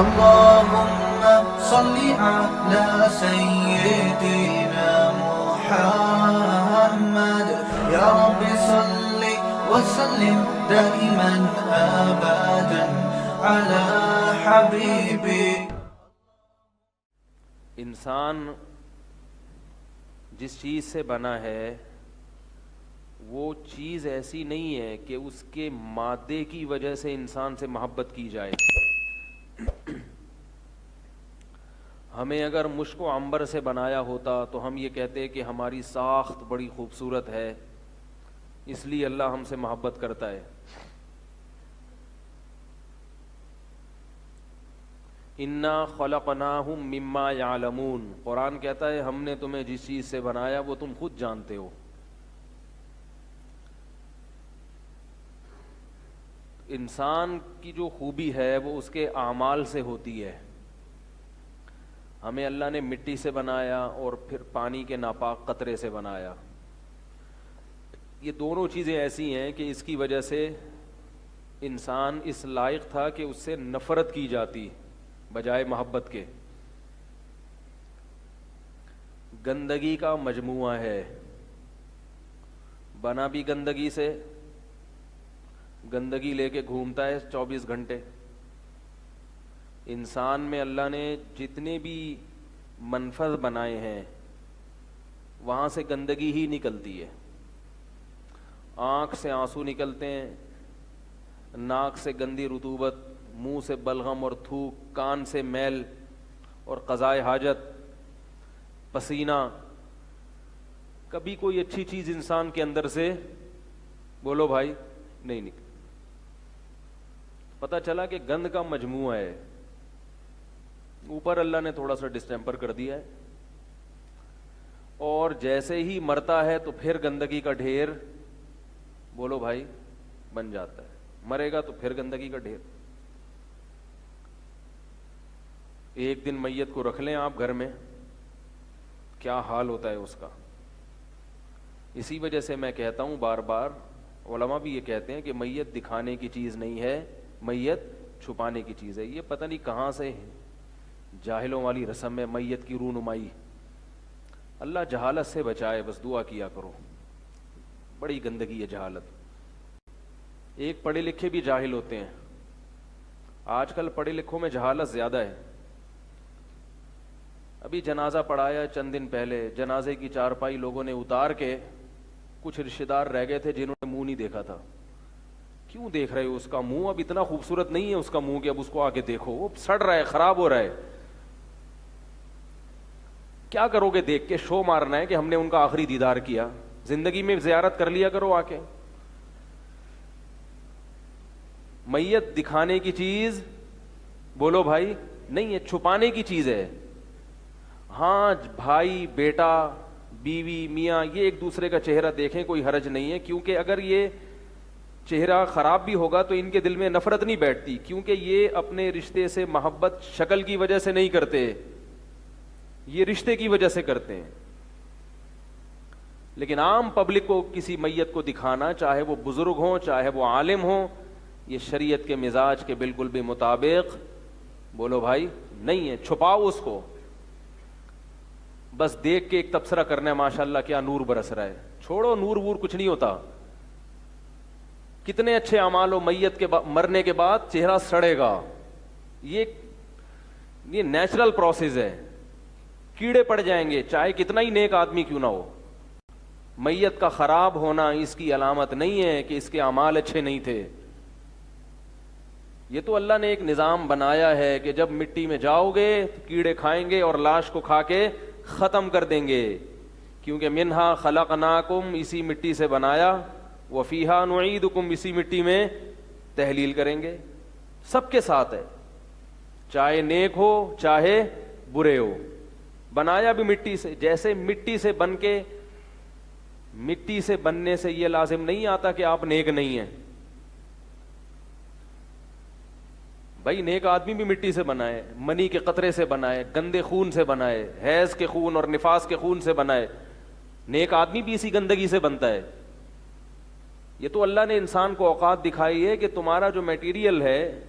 اللهم صل على سيدنا محمد يا رب صل وسلم دائما ابدا على حبيبي. انسان جس چیز سے بنا ہے وہ چیز ایسی نہیں ہے کہ اس کے مادے کی وجہ سے انسان سے محبت کی جائے. ہمیں اگر مشک و عنبر سے بنایا ہوتا تو ہم یہ کہتے کہ ہماری ساخت بڑی خوبصورت ہے اس لیے اللہ ہم سے محبت کرتا ہے. انا خلقناہم مما یعلمون، قرآن کہتا ہے ہم نے تمہیں جس چیز سے بنایا وہ تم خود جانتے ہو. انسان کی جو خوبی ہے وہ اس کے اعمال سے ہوتی ہے. ہمیں اللہ نے مٹی سے بنایا اور پھر پانی کے ناپاک قطرے سے بنایا. یہ دونوں چیزیں ایسی ہیں کہ اس کی وجہ سے انسان اس لائق تھا کہ اس سے نفرت کی جاتی بجائے محبت کے. گندگی کا مجموعہ ہے، بنا بھی گندگی سے، گندگی لے کے گھومتا ہے 24 گھنٹے. انسان میں اللہ نے جتنے بھی منفذ بنائے ہیں وہاں سے گندگی ہی نکلتی ہے. آنکھ سے آنسو نکلتے ہیں، ناک سے گندی رطوبت، منہ سے بلغم اور تھوک، کان سے میل اور قضائے حاجت، پسینہ. کبھی کوئی اچھی چیز انسان کے اندر سے بولو بھائی نہیں نکل. پتہ چلا کہ گند کا مجموعہ ہے. اوپر اللہ نے تھوڑا سا ڈسٹیمپر کر دیا ہے اور جیسے ہی مرتا ہے تو پھر گندگی کا ڈھیر بولو بھائی بن جاتا ہے. مرے گا تو پھر گندگی کا ڈھیر. ایک دن میت کو رکھ لیں آپ گھر میں، کیا حال ہوتا ہے اس کا. اسی وجہ سے میں کہتا ہوں بار بار، علماء بھی یہ کہتے ہیں کہ میت دکھانے کی چیز نہیں ہے، میت چھپانے کی چیز ہے. یہ پتہ نہیں کہاں سے جاہلوں والی رسم ہے میت کی رونمائی. اللہ جہالت سے بچائے، بس دعا کیا کرو. بڑی گندگی ہے جہالت. ایک پڑھے لکھے بھی جاہل ہوتے ہیں. آج کل پڑھے لکھوں میں جہالت زیادہ ہے. ابھی جنازہ پڑھایا چند دن پہلے، جنازے کی چارپائی لوگوں نے اتار کے، کچھ رشتہ دار رہ گئے تھے جنہوں نے منہ نہیں دیکھا تھا. کیوں دیکھ رہے ہو اس کا منہ؟ اب اتنا خوبصورت نہیں ہے اس کا منہ کہ اب اس کو آگے دیکھو، وہ سڑ رہا ہے، خراب ہو رہا ہے. کیا کرو گے دیکھ کے؟ شو مارنا ہے کہ ہم نے ان کا آخری دیدار کیا. زندگی میں زیارت کر لیا کرو آ کے. میت دکھانے کی چیز بولو بھائی نہیں ہے، چھپانے کی چیز ہے. ہاں بھائی، بیٹا، بیوی، میاں یہ ایک دوسرے کا چہرہ دیکھیں، کوئی حرج نہیں ہے، کیونکہ اگر یہ چہرہ خراب بھی ہوگا تو ان کے دل میں نفرت نہیں بیٹھتی، کیونکہ یہ اپنے رشتے سے محبت شکل کی وجہ سے نہیں کرتے، یہ رشتے کی وجہ سے کرتے ہیں. لیکن عام پبلک کو کسی میت کو دکھانا، چاہے وہ بزرگ ہوں چاہے وہ عالم ہوں، یہ شریعت کے مزاج کے بالکل بھی مطابق بولو بھائی نہیں ہے. چھپاؤ اس کو، بس دیکھ کے ایک تبصرہ کرنا ہے ماشاءاللہ کیا نور برس رہا ہے. چھوڑو نور وور کچھ نہیں ہوتا. کتنے اچھے اعمال ہو، میت کے مرنے کے بعد چہرہ سڑے گا. یہ نیچرل پروسیس ہے. کیڑے پڑ جائیں گے چاہے کتنا ہی نیک آدمی کیوں نہ ہو. میت کا خراب ہونا اس کی علامت نہیں ہے کہ اس کے اعمال اچھے نہیں تھے. یہ تو اللہ نے ایک نظام بنایا ہے کہ جب مٹی میں جاؤ گے کیڑے کھائیں گے اور لاش کو کھا کے ختم کر دیں گے، کیونکہ منہا خلقناکم اسی مٹی سے بنایا، وفیہا نعیدکم اسی مٹی میں تحلیل کریں گے. سب کے ساتھ ہے، چاہے نیک ہو چاہے برے ہو. بنایا بھی مٹی سے. جیسے مٹی سے بن کے، مٹی سے بننے سے یہ لازم نہیں آتا کہ آپ نیک نہیں ہیں. بھائی نیک آدمی بھی مٹی سے بنائے، منی کے قطرے سے بنائے، گندے خون سے بنائے، حیض کے خون اور نفاس کے خون سے بنائے. نیک آدمی بھی اسی گندگی سے بنتا ہے. یہ تو اللہ نے انسان کو اوقات دکھائی ہے کہ تمہارا جو میٹیریل ہے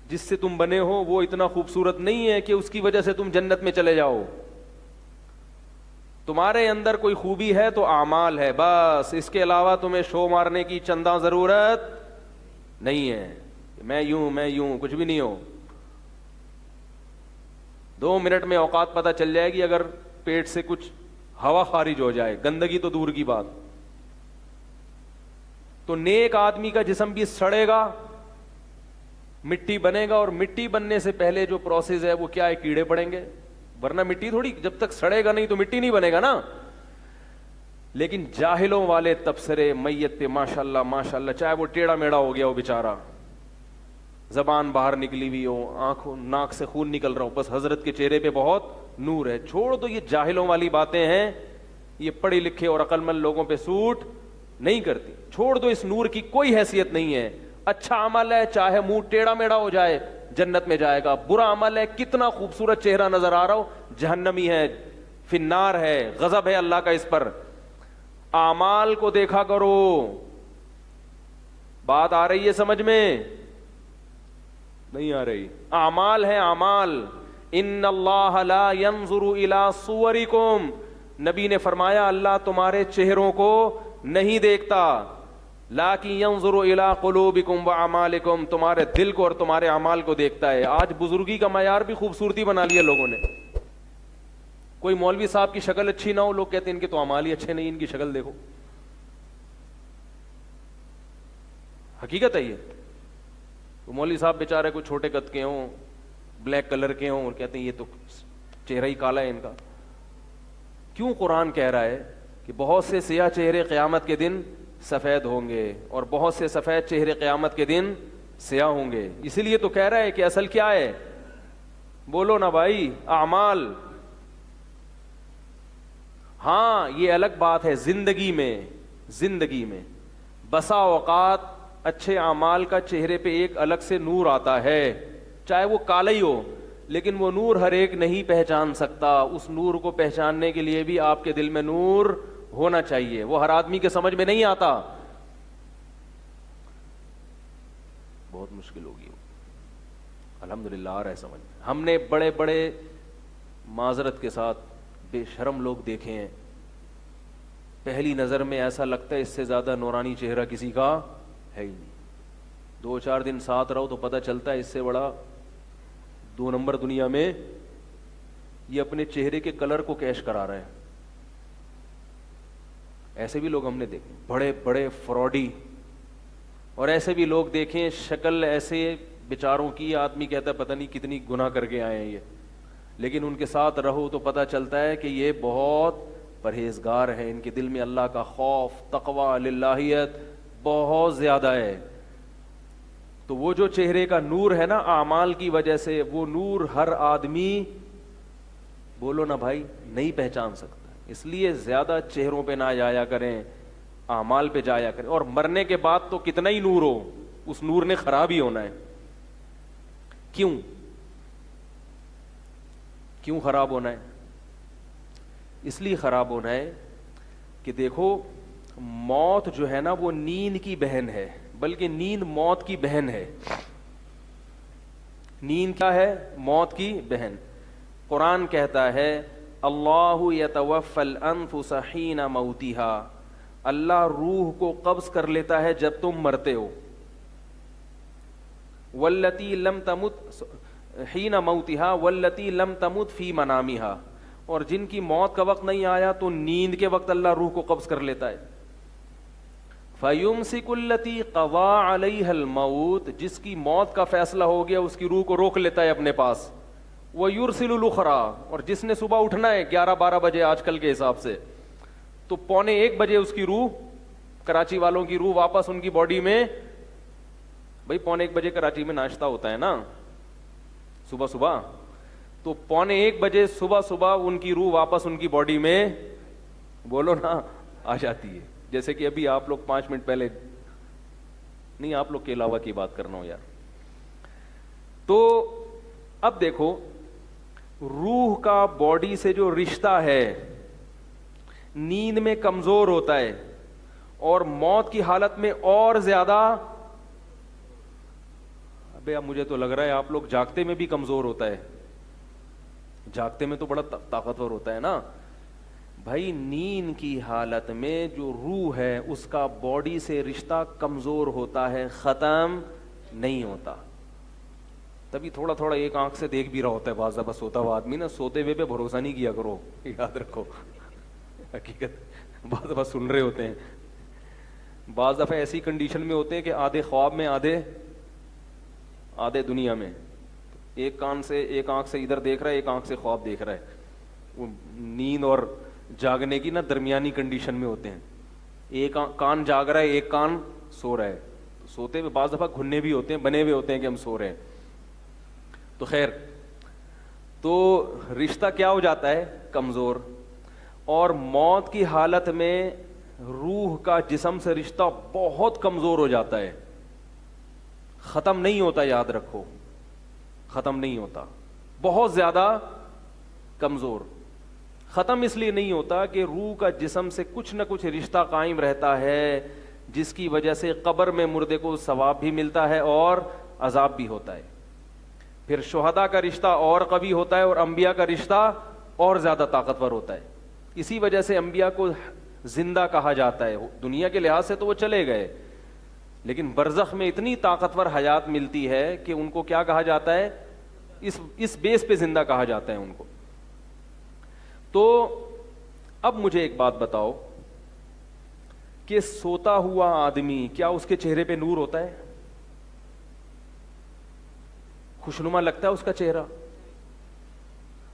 جس سے تم بنے ہو وہ اتنا خوبصورت نہیں ہے کہ اس کی وجہ سے تم جنت میں چلے جاؤ. تمہارے اندر کوئی خوبی ہے تو اعمال ہے بس, اس کے علاوہ تمہیں شو مارنے کی چندہ ضرورت نہیں ہے. میں یوں کچھ بھی نہیں ہو. 2 منٹ میں اوقات پتہ چل جائے گی اگر پیٹ سے کچھ ہوا خارج ہو جائے, گندگی تو دور کی بات. تو نیک آدمی کا جسم بھی سڑے گا, مٹی بنے گا, اور مٹی بننے سے پہلے جو پروسیس ہے وہ کیا ہے, کیڑے پڑیں گے, ورنہ مٹی تھوڑی, جب تک سڑے گا نہیں تو مٹی نہیں بنے گا نا. لیکن جاہلوں والے تبصرے میت پہ ماشاءاللہ ماشاءاللہ, چاہے وہ ٹیڑھا میڑا ہو گیا ہو بیچارہ, زبان باہر نکلی ہوئی ہو, آنکھوں ناک سے خون نکل رہا ہو, بس حضرت کے چہرے پہ بہت نور ہے. چھوڑ دو, یہ جاہلوں والی باتیں ہیں, یہ پڑھے لکھے اور عقل مند لوگوں پہ سوٹ نہیں کرتی. چھوڑ دو, اس نور کی کوئی حیثیت نہیں ہے. اچھا عمل ہے چاہے منہ ٹیڑھا میڑا ہو جائے جنت میں جائے گا, برا عمل ہے کتنا خوبصورت چہرہ نظر آ رہا ہو جہنمی ہے, فی النار ہے, غضب ہے اللہ کا اس پر. اعمال کو دیکھا کرو. بات آ رہی ہے سمجھ میں؟ نہیں آ رہی. اعمال ہے اعمال. ان اللہ لا ينظر الى صورکم, نبی نے فرمایا اللہ تمہارے چہروں کو نہیں دیکھتا, لیکن ينظر الى قلوبکم واعمالکم, تمہارے دل کو اور تمہارے اعمال کو دیکھتا ہے. آج بزرگی کا معیار بھی خوبصورتی بنا لیا لوگوں نے. کوئی مولوی صاحب کی شکل اچھی نہ ہو, لوگ کہتے ہیں ان کے تو اعمال ہی اچھے نہیں, ان کی شکل دیکھو. حقیقت ہے یہ. مولوی صاحب بیچارے کوئی چھوٹے قد کے ہوں, بلیک کلر کے ہوں, اور کہتے ہیں یہ تو چہرہ ہی کالا ہے ان کا. کیوں قرآن کہہ رہا ہے کہ بہت سے سیاہ چہرے قیامت کے دن سفید ہوں گے اور بہت سے سفید چہرے قیامت کے دن سیاہ ہوں گے؟ اسی لیے تو کہہ رہا ہے کہ اصل کیا ہے, بولو نا بھائی, اعمال. ہاں یہ الگ بات ہے زندگی میں بسا اوقات اچھے اعمال کا چہرے پہ ایک الگ سے نور آتا ہے, چاہے وہ کالا ہی ہو, لیکن وہ نور ہر ایک نہیں پہچان سکتا. اس نور کو پہچاننے کے لیے بھی آپ کے دل میں نور ہونا چاہیے, وہ ہر آدمی کے سمجھ میں نہیں آتا, بہت مشکل ہوگی. الحمدللہ آ رہا ہے سمجھ. ہم نے بڑے بڑے معذرت کے ساتھ بے شرم لوگ دیکھے ہیں, پہلی نظر میں ایسا لگتا ہے اس سے زیادہ نورانی چہرہ کسی کا ہے ہی نہیں. 2-4 دن ساتھ رہو تو پتہ چلتا ہے اس سے بڑا 2 نمبر دنیا میں یہ اپنے چہرے کے کلر کو کیش کرا رہے ہیں. ایسے بھی لوگ ہم نے دیکھے, بڑے بڑے فراڈی, اور ایسے بھی لوگ دیکھیں شکل ایسے بیچاروں کی, آدمی کہتا ہے پتہ نہیں کتنی گناہ کر کے آئے ہیں یہ, لیکن ان کے ساتھ رہو تو پتہ چلتا ہے کہ یہ بہت پرہیزگار ہیں, ان کے دل میں اللہ کا خوف, تقوی, للہیت بہت زیادہ ہے. تو وہ جو چہرے کا نور ہے نا اعمال کی وجہ سے, وہ نور ہر آدمی, بولو نا بھائی, نہیں پہچان سکتا. اس لیے زیادہ چہروں پہ نہ جایا کریں, اعمال پہ جایا کریں. اور مرنے کے بعد تو کتنا ہی نور ہو, اس نور نے خراب ہی ہونا ہے. کیوں خراب ہونا ہے؟ اس لیے خراب ہونا ہے کہ دیکھو موت جو ہے نا وہ نیند کی بہن ہے, بلکہ نیند موت کی بہن ہے. نیند کیا ہے؟ موت کی بہن. قرآن کہتا ہے اللہ یتوفی الانفس حین موتها, اللہ روح کو قبض کر لیتا ہے جب تم مرتے ہو. والتی لم تمت حین موتها والتی لم تمت فی منامها, اور جن کی موت کا وقت نہیں آیا تو نیند کے وقت اللہ روح کو قبض کر لیتا ہے. فیمسک التی قضا علیہ الموت, جس کی موت کا فیصلہ ہو گیا اس کی روح کو روک لیتا ہے اپنے پاس. ویرسل الاخری, اور جس نے صبح اٹھنا ہے 11-12 بجے آج کل کے حساب سے, تو 1:45 بجے اس کی روح, کراچی والوں کی روح واپس ان کی باڈی میں, بھائی 1:45 بجے کراچی میں ناشتہ ہوتا ہے نا صبح, تو 1:45 بجے صبح ان کی روح واپس ان کی باڈی میں, بولو نا, آ جاتی ہے. جیسے کہ ابھی آپ لوگ 5 منٹ پہلے, نہیں آپ لوگ کے علاوہ کی بات کرنا ہو یار. تو اب دیکھو روح کا باڈی سے جو رشتہ ہے نیند میں کمزور ہوتا ہے, اور موت کی حالت میں اور زیادہ. بھیا مجھے تو لگ رہا ہے آپ لوگ جاگتے میں بھی کمزور ہوتا ہے, جاگتے میں تو بڑا طاقتور ہوتا ہے نا. بھائی نیند کی حالت میں جو روح ہے اس کا باڈی سے رشتہ کمزور ہوتا ہے, ختم نہیں ہوتا. تبھی تھوڑا تھوڑا ایک آنکھ سے دیکھ بھی رہا ہوتا ہے بعض دفعہ سوتا ہوا آدمی نا. سوتے ہوئے پہ بھروسہ نہیں کیا کرو, یاد رکھو, حقیقت بعض دفعہ سن رہے ہوتے ہیں, بعض دفعہ ایسی کنڈیشن میں ہوتے ہیں کہ آدھے خواب میں آدھے دنیا میں. ایک ایک آنکھ سے ادھر دیکھ رہا ہے, ایک آنکھ سے خواب دیکھ رہا ہے. وہ نیند اور جاگنے کی نا درمیانی کنڈیشن میں ہوتے ہیں. ایک کان جاگ رہا ہے, ایک کان سو رہا ہے. سوتے ہوئے بعض دفعہ گھننے بھی ہوتے ہیں, بنے ہوئے ہوتے ہیں کہ ہم سو رہے ہیں. تو خیر, تو رشتہ کیا ہو جاتا ہے, کمزور. اور موت کی حالت میں روح کا جسم سے رشتہ بہت کمزور ہو جاتا ہے, ختم نہیں ہوتا, یاد رکھو, ختم نہیں ہوتا, بہت زیادہ کمزور. ختم اس لیے نہیں ہوتا کہ روح کا جسم سے کچھ نہ کچھ رشتہ قائم رہتا ہے, جس کی وجہ سے قبر میں مردے کو ثواب بھی ملتا ہے اور عذاب بھی ہوتا ہے. پھر شہداء کا رشتہ اور قوی ہوتا ہے اور انبیاء کا رشتہ اور زیادہ طاقتور ہوتا ہے. اسی وجہ سے انبیاء کو زندہ کہا جاتا ہے. دنیا کے لحاظ سے تو وہ چلے گئے, لیکن برزخ میں اتنی طاقتور حیات ملتی ہے کہ ان کو کیا کہا جاتا ہے, اس بیس پہ زندہ کہا جاتا ہے ان کو. تو اب مجھے ایک بات بتاؤ کہ سوتا ہوا آدمی, کیا اس کے چہرے پہ نور ہوتا ہے؟ خوشنما لگتا ہے اس کا چہرہ؟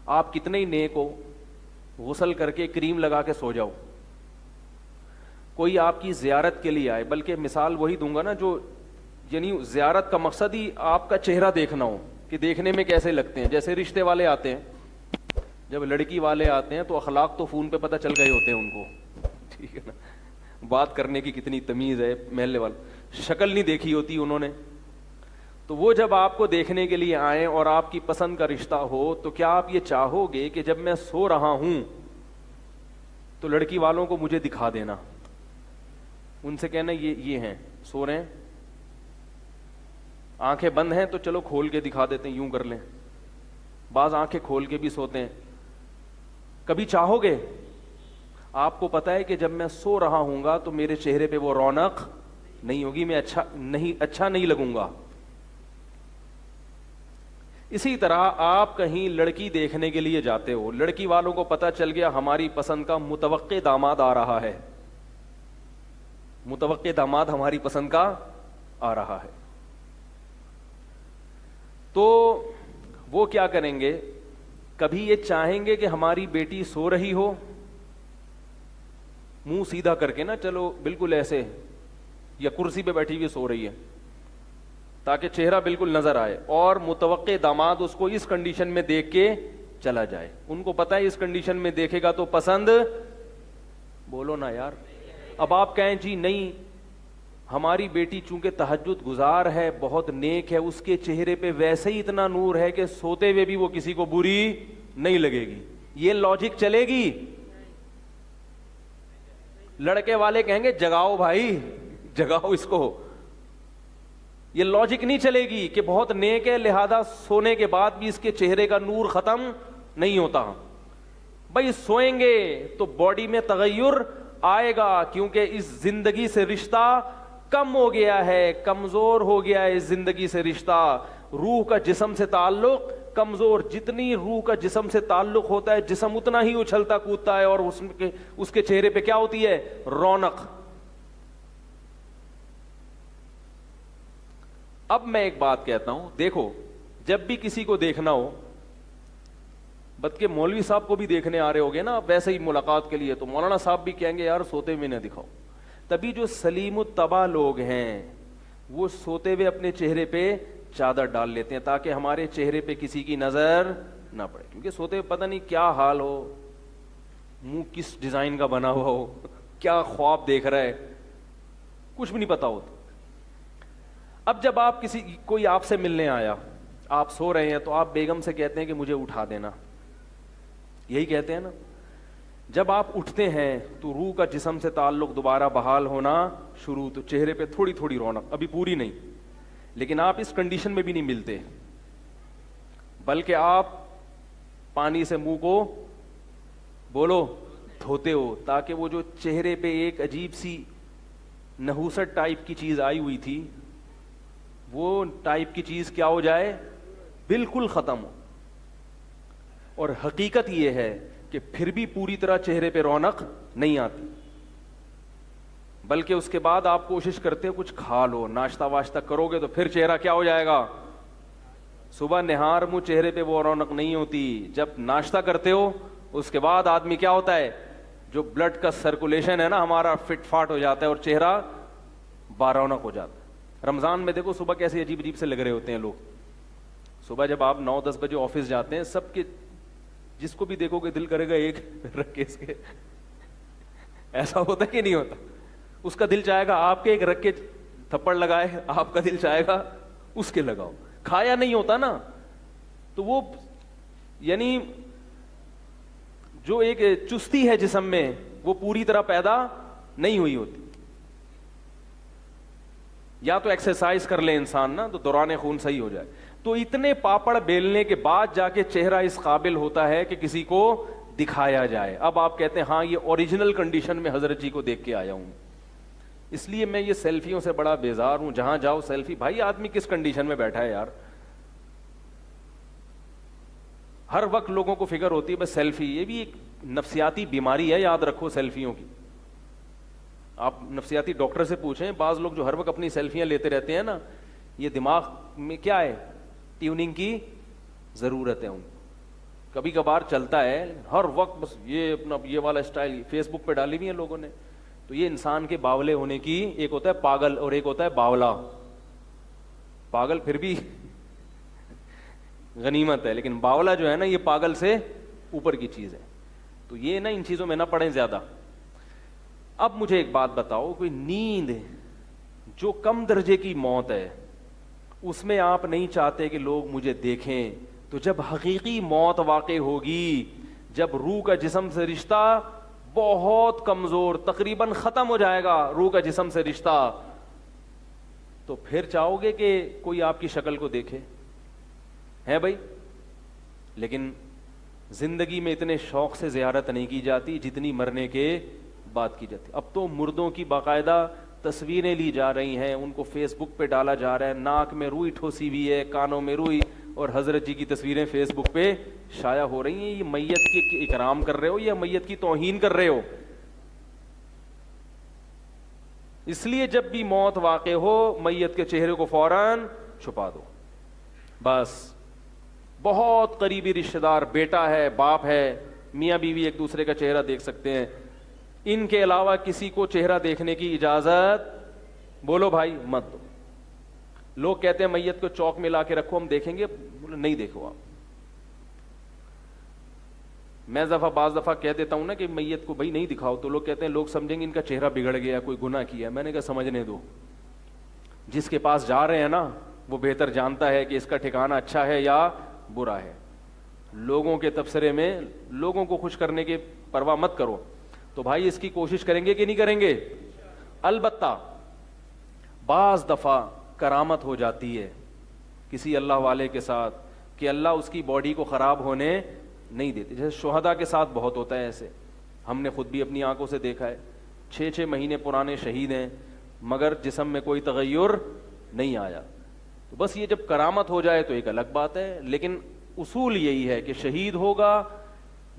آپ کتنے ہی نیک ہو, غسل کر کے کریم لگا کے سو جاؤ, کوئی آپ کی زیارت کے لیے آئے, بلکہ مثال وہی دوں گا نا جو, یعنی زیارت کا مقصد ہی آپ کا چہرہ دیکھنا ہو کہ دیکھنے میں کیسے لگتے ہیں. جیسے رشتے والے آتے ہیں, جب لڑکی والے آتے ہیں تو اخلاق تو فون پہ پتہ چل گئے ہوتے ہیں ان کو, ٹھیک ہے نا, بات کرنے کی کتنی تمیز ہے, محلے والے شکل نہیں دیکھی ہوتی انہوں نے. تو وہ جب آپ کو دیکھنے کے لیے آئیں اور آپ کی پسند کا رشتہ ہو, تو کیا آپ یہ چاہو گے کہ جب میں سو رہا ہوں تو لڑکی والوں کو مجھے دکھا دینا, ان سے کہنا یہ ہیں, سو رہے ہیں, آنکھیں بند ہیں تو چلو کھول کے دکھا دیتے ہیں, یوں کر لیں. بعض آنکھیں کھول کے بھی سوتے ہیں. کبھی چاہو گے؟ آپ کو پتا ہے کہ جب میں سو رہا ہوں گا تو میرے چہرے پہ وہ رونق نہیں ہوگی, میں اچھا نہیں لگوں گا. اسی طرح آپ کہیں لڑکی دیکھنے کے لیے جاتے ہو, لڑکی والوں کو پتا چل گیا ہماری پسند کا متوقع داماد آ رہا ہے, متوقع داماد ہماری پسند کا آ رہا ہے, تو وہ کیا کریں گے؟ کبھی یہ چاہیں گے کہ ہماری بیٹی سو رہی ہو, منہ سیدھا کر کے نا, چلو بالکل ایسے, یا کرسی پہ بیٹھی ہوئی سو رہی ہے تاکہ چہرہ بالکل نظر آئے, اور متوقع داماد اس کو اس کنڈیشن میں دیکھ کے چلا جائے. ان کو پتا ہے اس کنڈیشن میں دیکھے گا تو پسند, بولو نا یار. اب آپ کہیں جی نہیں, ہماری بیٹی چونکہ تہجد گزار ہے, بہت نیک ہے, اس کے چہرے پہ ویسے ہی اتنا نور ہے کہ سوتے ہوئے بھی وہ کسی کو بری نہیں لگے گی, یہ لاجک چلے گی؟ لڑکے والے کہیں گے جگاؤ بھائی, جگاؤ اس کو. یہ لاجک نہیں چلے گی کہ بہت نیک ہے لہذا سونے کے بعد بھی اس کے چہرے کا نور ختم نہیں ہوتا. بھائی سوئیں گے تو باڈی میں تغیر آئے گا, کیونکہ اس زندگی سے رشتہ کم ہو گیا ہے, کمزور ہو گیا ہے اس زندگی سے رشتہ. روح کا جسم سے تعلق کمزور, جتنی روح کا جسم سے تعلق ہوتا ہے جسم اتنا ہی اچھلتا کودتا ہے, اور اس کے چہرے پہ کیا ہوتی ہے؟ رونق. اب میں ایک بات کہتا ہوں, دیکھو جب بھی کسی کو دیکھنا ہو, بلکہ مولوی صاحب کو بھی دیکھنے آ رہے ہوگے نا ویسے ہی ملاقات کے لیے, تو مولانا صاحب بھی کہیں گے یار سوتے ہوئے نہ دکھاؤ. تبھی جو سلیم الطبع لوگ ہیں وہ سوتے ہوئے اپنے چہرے پہ چادر ڈال لیتے ہیں تاکہ ہمارے چہرے پہ کسی کی نظر نہ پڑے, کیونکہ سوتے ہوئے پتہ نہیں کیا حال ہو, منہ کس ڈیزائن کا بنا ہوا ہو, کیا خواب دیکھ رہا ہے, کچھ بھی نہیں پتا ہوتا. اب جب آپ کوئی آپ سے ملنے آیا, آپ سو رہے ہیں, تو آپ بیگم سے کہتے ہیں کہ مجھے اٹھا دینا, یہی کہتے ہیں نا. جب آپ اٹھتے ہیں تو روح کا جسم سے تعلق دوبارہ بحال ہونا شروع, تو چہرے پہ تھوڑی تھوڑی رونق, ابھی پوری نہیں, لیکن آپ اس کنڈیشن میں بھی نہیں ملتے، بلکہ آپ پانی سے منہ کو بولو دھوتے ہو، تاکہ وہ جو چہرے پہ ایک عجیب سی نحوست ٹائپ کی چیز آئی ہوئی تھی، وہ ٹائپ کی چیز کیا ہو جائے، بالکل ختم ہو. اور حقیقت یہ ہے کہ پھر بھی پوری طرح چہرے پہ رونق نہیں آتی، بلکہ اس کے بعد آپ کوشش کرتے ہو کچھ کھا لو، ناشتہ واشتہ کرو گے تو پھر چہرہ کیا ہو جائے گا. صبح نہار منہ چہرے پہ وہ رونق نہیں ہوتی. جب ناشتہ کرتے ہو اس کے بعد آدمی کیا ہوتا ہے، جو بلڈ کا سرکولیشن ہے نا ہمارا فٹ فاٹ ہو جاتا ہے اور چہرہ بارونق ہو جاتا ہے. رمضان میں دیکھو صبح کیسے عجیب عجیب سے لگ رہے ہوتے ہیں لوگ. صبح جب آپ 9-10 بجے آفس جاتے ہیں، سب کے جس کو بھی دیکھو گے دل کرے گا ایک رکھ کے اس کے، ایسا ہوتا ہے کہ نہیں ہوتا؟ اس کا دل چاہے گا آپ کے ایک رکھ کے تھپڑ لگائے، آپ کا دل چاہے گا اس کے لگاؤ. کھایا نہیں ہوتا نا، تو وہ یعنی جو ایک چستی ہے جسم میں وہ پوری طرح پیدا نہیں ہوئی ہوتی. یا تو ایکسرسائز کر لے انسان نا تو دوران خون صحیح ہو جائے. تو اتنے پاپڑ بیلنے کے بعد جا کے چہرہ اس قابل ہوتا ہے کہ کسی کو دکھایا جائے. اب آپ کہتے ہیں ہاں یہ اوریجنل کنڈیشن میں حضرت جی کو دیکھ کے آیا ہوں. اس لیے میں یہ سیلفیوں سے بڑا بیزار ہوں. جہاں جاؤ سیلفی. بھائی آدمی کس کنڈیشن میں بیٹھا ہے یار؟ ہر وقت لوگوں کو فکر ہوتی ہے بس سیلفی. یہ بھی ایک نفسیاتی بیماری ہے، یاد رکھو سیلفیوں کی. آپ نفسیاتی ڈاکٹر سے پوچھیں، بعض لوگ جو ہر وقت اپنی سیلفیاں لیتے رہتے ہیں نا، یہ دماغ میں کیا ہے، ٹیوننگ کی ضرورت ہے ان کو. کبھی کبھار چلتا ہے، ہر وقت بس یہ اپنا یہ والا اسٹائل فیس بک پہ ڈالی ہوئی ہیں لوگوں نے. تو یہ انسان کے باولے ہونے کی، ایک ہوتا ہے پاگل اور ایک ہوتا ہے باولا. پاگل پھر بھی غنیمت ہے، لیکن باولا جو ہے نا یہ پاگل سے اوپر کی چیز ہے. تو یہ نا ان چیزوں میں نہ پڑیں زیادہ. اب مجھے ایک بات بتاؤ، کوئی نیند جو کم درجے کی موت ہے اس میں آپ نہیں چاہتے کہ لوگ مجھے دیکھیں، تو جب حقیقی موت واقع ہوگی، جب روح کا جسم سے رشتہ بہت کمزور تقریباً ختم ہو جائے گا، روح کا جسم سے رشتہ، تو پھر چاہو گے کہ کوئی آپ کی شکل کو دیکھے؟ ہے بھائی. لیکن زندگی میں اتنے شوق سے زیارت نہیں کی جاتی جتنی مرنے کے بعد کی جاتی. اب تو مردوں کی باقاعدہ تصویریں لی جا رہی ہیں، ان کو فیس بک پہ ڈالا جا رہا ہے، ناک میں روئی ٹھوسی ہوئی ہے، کانوں میں روئی، اور حضرت جی کی تصویریں فیس بک پہ شائع ہو رہی ہیں. یہ میت کے اکرام کر رہے ہو یا میت کی توہین کر رہے ہو؟ اس لیے جب بھی موت واقع ہو میت کے چہرے کو فوراً چھپا دو. بس بہت قریبی رشتہ دار، بیٹا ہے، باپ ہے، میاں بیوی ایک دوسرے کا چہرہ دیکھ سکتے ہیں. ان کے علاوہ کسی کو چہرہ دیکھنے کی اجازت بولو بھائی مت دو. لوگ کہتے ہیں میت کو چوک میں لا کے رکھو ہم دیکھیں گے، بولو نہیں دیکھو آپ. میں بعض دفعہ کہہ دیتا ہوں نا کہ میت کو بھائی نہیں دکھاؤ، تو لوگ کہتے ہیں لوگ سمجھیں گے ان کا چہرہ بگڑ گیا، کوئی گناہ کیا. میں نے کہا سمجھنے دو، جس کے پاس جا رہے ہیں نا وہ بہتر جانتا ہے کہ اس کا ٹھکانہ اچھا ہے یا برا ہے. لوگوں کے تبصرے میں لوگوں کو خوش کرنے کی پرواہ مت کرو. تو بھائی اس کی کوشش کریں گے کہ نہیں کریں گے؟ البتہ بعض دفعہ کرامت ہو جاتی ہے کسی اللہ والے کے ساتھ کہ اللہ اس کی باڈی کو خراب ہونے نہیں دیتے. جیسے شہداء کے ساتھ بہت ہوتا ہے ایسے. ہم نے خود بھی اپنی آنکھوں سے دیکھا ہے، 6 مہینے پرانے شہید ہیں مگر جسم میں کوئی تغیر نہیں آیا. تو بس یہ جب کرامت ہو جائے تو ایک الگ بات ہے، لیکن اصول یہی ہے کہ شہید ہوگا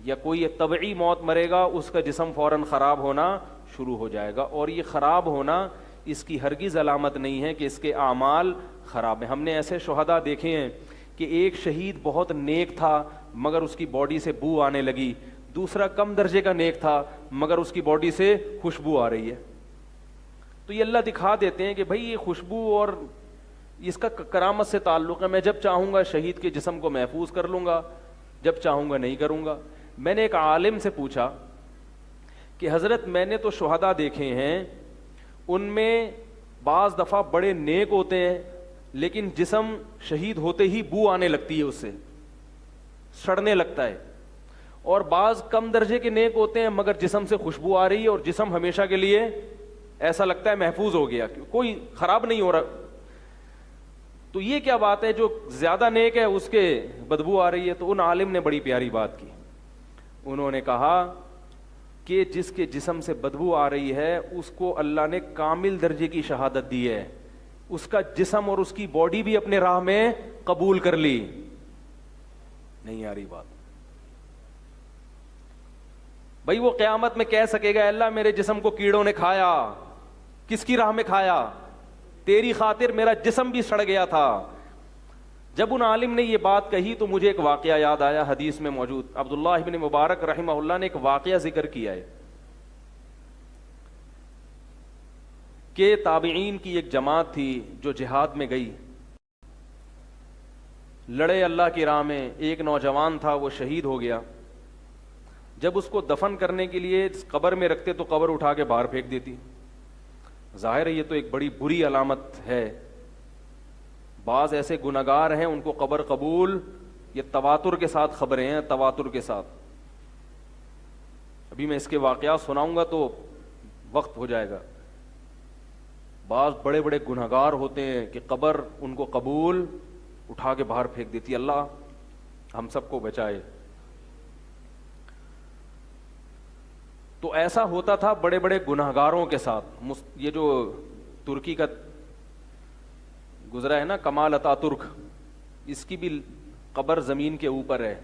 یا کوئی طبعی موت مرے گا، اس کا جسم فوراً خراب ہونا شروع ہو جائے گا. اور یہ خراب ہونا اس کی ہرگز علامت نہیں ہے کہ اس کے اعمال خراب ہیں. ہم نے ایسے شہداء دیکھے ہیں کہ ایک شہید بہت نیک تھا مگر اس کی باڈی سے بو آنے لگی، دوسرا کم درجے کا نیک تھا مگر اس کی باڈی سے خوشبو آ رہی ہے. تو یہ اللہ دکھا دیتے ہیں کہ بھائی یہ خوشبو اور اس کا کرامت سے تعلق ہے. میں جب چاہوں گا شہید کے جسم کو محفوظ کر لوں گا، جب چاہوں گا نہیں کروں گا. میں نے ایک عالم سے پوچھا کہ حضرت میں نے تو شہداء دیکھے ہیں، ان میں بعض دفعہ بڑے نیک ہوتے ہیں لیکن جسم شہید ہوتے ہی بو آنے لگتی ہے، اس سے سڑنے لگتا ہے، اور بعض کم درجے کے نیک ہوتے ہیں مگر جسم سے خوشبو آ رہی ہے اور جسم ہمیشہ کے لیے ایسا لگتا ہے محفوظ ہو گیا، کوئی خراب نہیں ہو رہا. تو یہ کیا بات ہے, جو زیادہ نیک ہے اس کے بدبو آ رہی ہے. تو ان عالم نے بڑی پیاری بات کی, انہوں نے کہا کہ جس کے جسم سے بدبو آ رہی ہے اس کو اللہ نے کامل درجے کی شہادت دی ہے, اس کا جسم اور اس کی باڈی بھی اپنے راہ میں قبول کر لی. نہیں آ رہی بات بھائی. وہ قیامت میں کہہ سکے گا اللہ میرے جسم کو کیڑوں نے کھایا, کس کی راہ میں کھایا, تیری خاطر میرا جسم بھی سڑ گیا تھا. جب ان عالم نے یہ بات کہی تو مجھے ایک واقعہ یاد آیا, حدیث میں موجود. عبداللہ ابن مبارک رحمہ اللہ نے ایک واقعہ ذکر کیا ہے کہ تابعین کی ایک جماعت تھی جو جہاد میں گئی, لڑے اللہ کی راہ میں. ایک نوجوان تھا وہ شہید ہو گیا. جب اس کو دفن کرنے کے لیے قبر میں رکھتے تو قبر اٹھا کے باہر پھینک دیتی. ظاہر ہے یہ تو ایک بڑی بری علامت ہے. بعض ایسے گناہگار ہیں ان کو قبر قبول, یہ تواتر کے ساتھ خبریں ہیں, تواتر کے ساتھ. ابھی میں اس کے واقعات سناؤں گا تو وقت ہو جائے گا. بعض بڑے بڑے گناہگار ہوتے ہیں کہ قبر ان کو قبول, اٹھا کے باہر پھینک دیتی. اللہ ہم سب کو بچائے. تو ایسا ہوتا تھا بڑے بڑے گناہگاروں کے ساتھ. یہ جو ترکی کا گزرا ہے نا کمال اتا ترک, اس کی بھی قبر زمین کے اوپر ہے.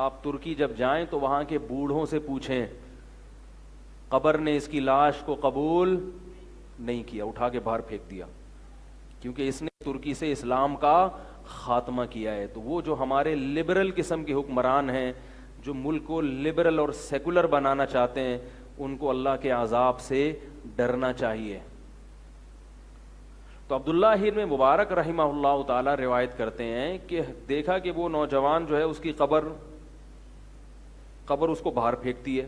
آپ ترکی جب جائیں تو وہاں کے بوڑھوں سے پوچھیں, قبر نے اس کی لاش کو قبول نہیں کیا, اٹھا کے باہر پھینک دیا, کیونکہ اس نے ترکی سے اسلام کا خاتمہ کیا ہے. تو وہ جو ہمارے لبرل قسم کے حکمران ہیں, جو ملک کو لبرل اور سیکولر بنانا چاہتے ہیں, ان کو اللہ کے عذاب سے ڈرنا چاہیے. تو عبداللہ ابن مبارک رحمہ اللہ تعالی روایت کرتے ہیں کہ دیکھا کہ وہ نوجوان جو ہے اس کی قبر اس کو باہر پھینکتی ہے.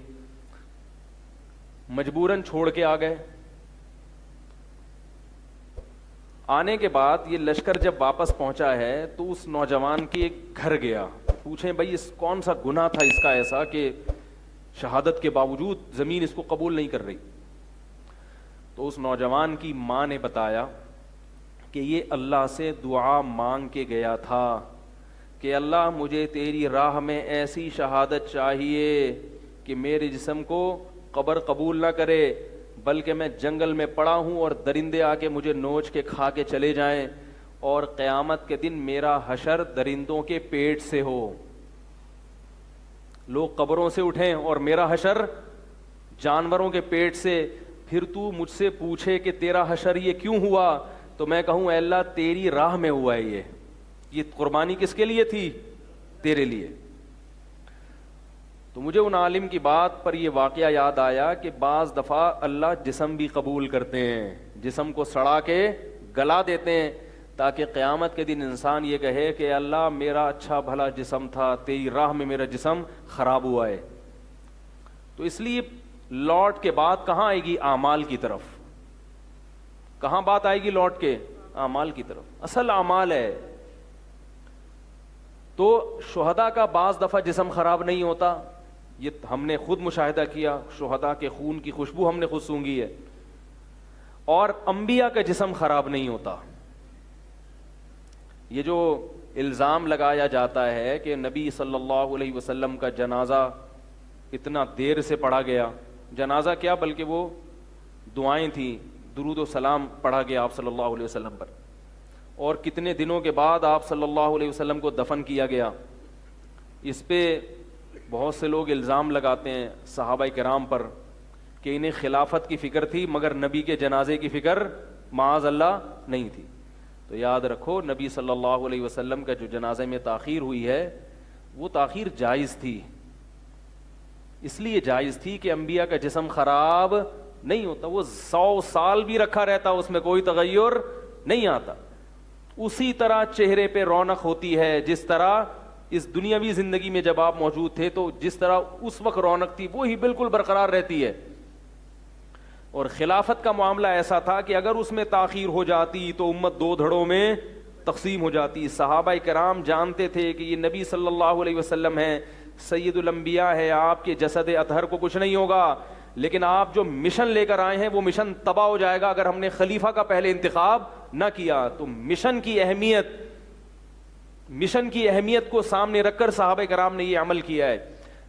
مجبوراً چھوڑ کے آ گئے. آنے کے بعد یہ لشکر جب واپس پہنچا ہے تو اس نوجوان کے ایک گھر گیا, پوچھیں بھائی اس کون سا گناہ تھا اس کا ایسا کہ شہادت کے باوجود زمین اس کو قبول نہیں کر رہی. تو اس نوجوان کی ماں نے بتایا کہ یہ اللہ سے دعا مانگ کے گیا تھا کہ اللہ مجھے تیری راہ میں ایسی شہادت چاہیے کہ میرے جسم کو قبر قبول نہ کرے, بلکہ میں جنگل میں پڑا ہوں اور درندے آ کے مجھے نوچ کے کھا کے چلے جائیں, اور قیامت کے دن میرا حشر درندوں کے پیٹ سے ہو. لوگ قبروں سے اٹھیں اور میرا حشر جانوروں کے پیٹ سے. پھر تو مجھ سے پوچھے کہ تیرا حشر یہ کیوں ہوا, تو میں کہوں اے اللہ تیری راہ میں ہوا ہے. یہ قربانی کس کے لیے تھی؟ تیرے لیے. تو مجھے ان عالم کی بات پر یہ واقعہ یاد آیا کہ بعض دفعہ اللہ جسم بھی قبول کرتے ہیں, جسم کو سڑا کے گلا دیتے ہیں تاکہ قیامت کے دن انسان یہ کہے کہ اللہ میرا اچھا بھلا جسم تھا, تیری راہ میں میرا جسم خراب ہوا ہے. تو اس لیے لوٹ کے بات کہاں آئے گی؟ اعمال کی طرف. کہاں بات آئے گی لوٹ کے؟ اعمال کی طرف. اصل اعمال ہے. تو شہداء کا بعض دفعہ جسم خراب نہیں ہوتا, یہ ہم نے خود مشاہدہ کیا. شہداء کے خون کی خوشبو ہم نے خود سونگھی ہے. اور انبیاء کا جسم خراب نہیں ہوتا. یہ جو الزام لگایا جاتا ہے کہ نبی صلی اللہ علیہ وسلم کا جنازہ اتنا دیر سے پڑھا گیا, جنازہ کیا بلکہ وہ دعائیں تھیں, درود و سلام پڑھا گیا آپ صلی اللہ علیہ وسلم پر, اور کتنے دنوں کے بعد آپ صلی اللہ علیہ وسلم کو دفن کیا گیا. اس پہ بہت سے لوگ الزام لگاتے ہیں صحابہ کرام پر کہ انہیں خلافت کی فکر تھی مگر نبی کے جنازے کی فکر معاذ اللہ نہیں تھی. تو یاد رکھو نبی صلی اللہ علیہ وسلم کا جو جنازے میں تاخیر ہوئی ہے وہ تاخیر جائز تھی. اس لیے جائز تھی کہ انبیاء کا جسم خراب نہیں ہوتا, وہ 100 سال بھی رکھا رہتا, اس میں کوئی تغیر نہیں آتا. اسی طرح چہرے پہ رونق ہوتی ہے جس طرح اس دنیاوی زندگی میں جب آپ موجود تھے تو جس طرح اس وقت رونق تھی وہی بالکل برقرار رہتی ہے. اور خلافت کا معاملہ ایسا تھا کہ اگر اس میں تاخیر ہو جاتی تو امت 2 دھڑوں میں تقسیم ہو جاتی. صحابہ کرام جانتے تھے کہ یہ نبی صلی اللہ علیہ وسلم ہیں, سید الانبیاء ہے, آپ کے جسد اطہر کو کچھ نہیں ہوگا, لیکن آپ جو مشن لے کر آئے ہیں وہ مشن تباہ ہو جائے گا اگر ہم نے خلیفہ کا پہلے انتخاب نہ کیا. تو مشن کی اہمیت کو سامنے رکھ کر صحابہ کرام نے یہ عمل کیا ہے.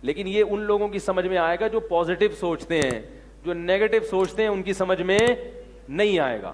لیکن یہ ان لوگوں کی سمجھ میں آئے گا جو پازیٹو سوچتے ہیں, جو نیگیٹو سوچتے ہیں ان کی سمجھ میں نہیں آئے گا.